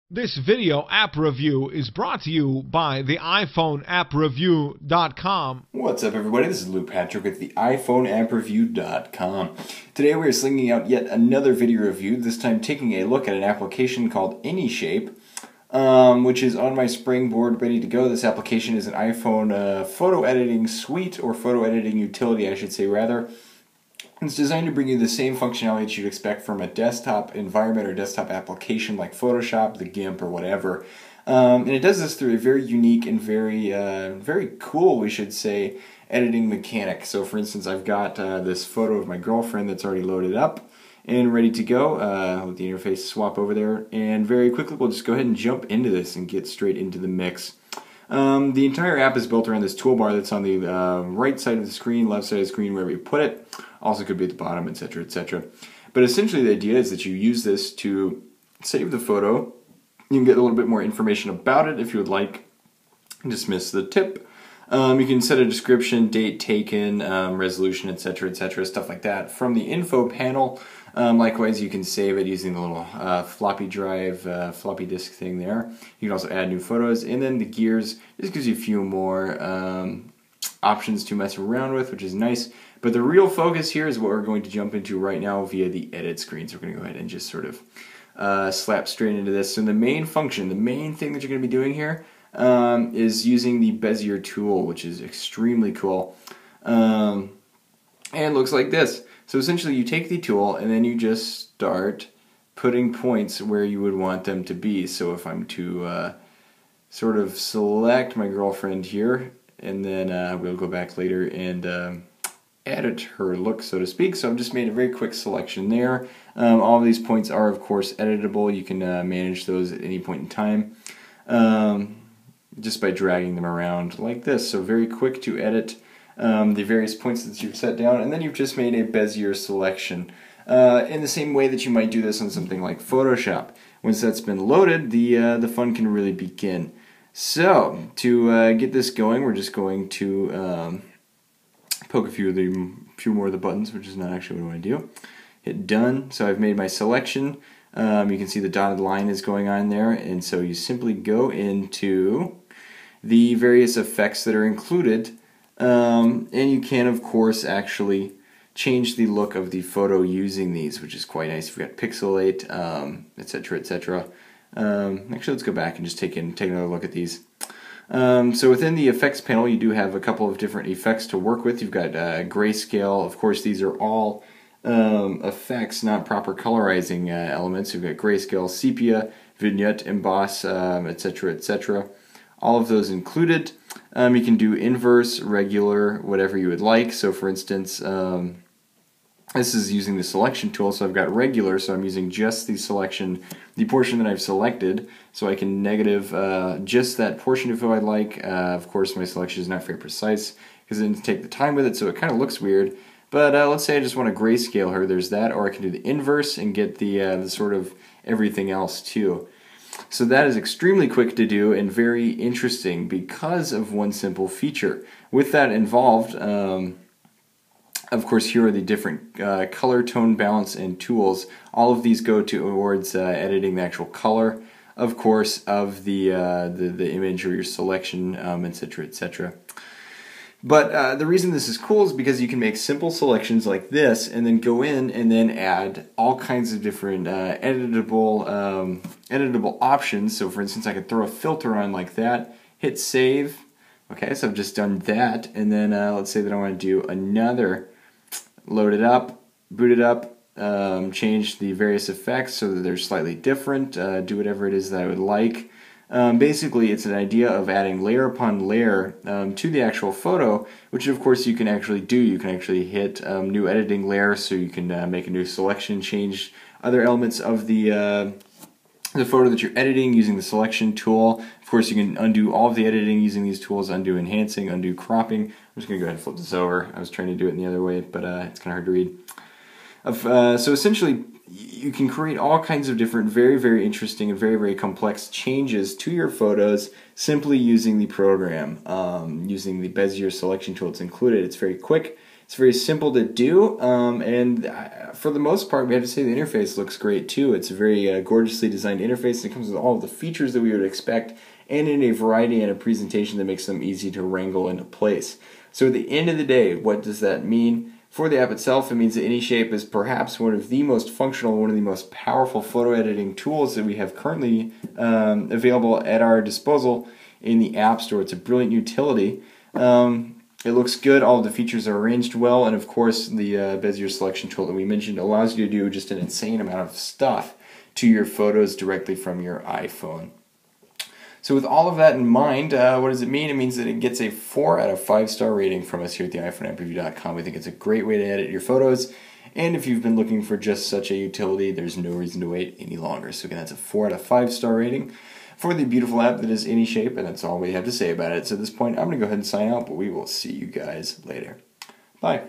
This video app review is brought to you by the iPhone appreview.com. What's up, everybody? This is Lou Patrick with the iPhone appreview.com. Today we are slinging out yet another video review, this time taking a look at an application called AnyShape, which is on my springboard ready to go. This application is an iPhone photo editing suite, or photo editing utility, I should say, rather. It's designed to bring you the same functionality that you'd expect from a desktop environment or desktop application like Photoshop, the GIMP, or whatever. And it does this through a very unique and very cool, we should say, editing mechanic. So for instance, I've got this photo of my girlfriend that's already loaded up and ready to go. Let the interface swap over there, and very quickly we'll just go ahead and jump into this and get straight into the mix. The entire app is built around this toolbar that's on the right side of the screen, left side of the screen, wherever you put it. Also could be at the bottom, etc., etc. But essentially the idea is that you use this to save the photo. You can get a little bit more information about it if you would like. Dismiss the tip. You can set a description, date taken, resolution, etc., etc., stuff like that. From the info panel, likewise you can save it using the little floppy drive, floppy disk thing there. You can also add new photos, and then the gears just gives you a few more options to mess around with, which is nice. But the real focus here is what we're going to jump into right now via the edit screen. So we're going to go ahead and just sort of slap straight into this. So the main function, the main thing that you're going to be doing here is using the Bezier tool, which is extremely cool. And it looks like this. So essentially you take the tool and then you just start putting points where you would want them to be. So if I'm to sort of select my girlfriend here, and then we'll go back later and edit her look, so to speak. So I've just made a very quick selection there. All of these points are, of course, editable. You can manage those at any point in time just by dragging them around like this. So very quick to edit the various points that you've set down, and then you've just made a Bezier selection. In the same way that you might do this on something like Photoshop. Once that's been loaded, the fun can really begin. So to get this going, we're just going to poke a few more of the buttons, which is not actually what I want to do. Hit done. So I've made my selection. You can see the dotted line is going on there, and so you simply go into the various effects that are included, and you can, of course, actually change the look of the photo using these, which is quite nice. We've got pixelate, etc., etc. Actually, let's go back and just take another look at these. So within the effects panel, you do have a couple of different effects to work with. You've got grayscale. Of course, these are all effects, not proper colorizing elements. You've got grayscale, sepia, vignette, emboss, etc., etc. All of those included. You can do inverse, regular, whatever you would like. So for instance, this is using the selection tool, so I've got regular, so I'm using just the selection, the portion that I've selected, so I can negative just that portion if I'd like. Of course, my selection is not very precise because I didn't take the time with it, so it kind of looks weird. But let's say I just want to grayscale her, there's that, or I can do the inverse and get the sort of everything else too. So that is extremely quick to do and very interesting because of one simple feature. With that involved, of course, here are the different color, tone, balance, and tools. All of these go towards editing the actual color, of course, of the image or your selection, etc., etc. But the reason this is cool is because you can make simple selections like this and then go in and then add all kinds of different editable options. So for instance, I could throw a filter on like that, hit save. Okay, so I've just done that, and then let's say that I want to do another. Load it up, boot it up, change the various effects so that they're slightly different, do whatever it is that I would like. Basically, it's an idea of adding layer upon layer to the actual photo, which of course you can actually do. You can actually hit new editing layer, so you can make a new selection, change other elements of the photo that you're editing using the selection tool. Of course, you can undo all of the editing using these tools, undo enhancing, undo cropping. I'm just going to go ahead and flip this over. I was trying to do it in the other way, but it's kind of hard to read. So essentially, you can create all kinds of different very interesting and very complex changes to your photos simply using the program, using the Bezier selection tool. It's included. It's very quick. It's very simple to do, and for the most part, we have to say the interface looks great too. It's a very gorgeously designed interface that comes with all of the features that we would expect, and in a variety and a presentation that makes them easy to wrangle into place. So at the end of the day, what does that mean? For the app itself, it means that AnyShape is perhaps one of the most functional, one of the most powerful photo editing tools that we have currently available at our disposal in the App Store. It's a brilliant utility. It looks good, all of the features are arranged well, and of course the Bezier selection tool that we mentioned allows you to do just an insane amount of stuff to your photos directly from your iPhone. So with all of that in mind, what does it mean? It means that it gets a 4 out of 5 star rating from us here at the iPhoneAppReview.com. We think it's a great way to edit your photos, and if you've been looking for just such a utility, there's no reason to wait any longer. So again, that's a 4 out of 5 star rating for the beautiful app that is AnyShape, and that's all we have to say about it. So at this point, I'm going to go ahead and sign out, but we will see you guys later. Bye.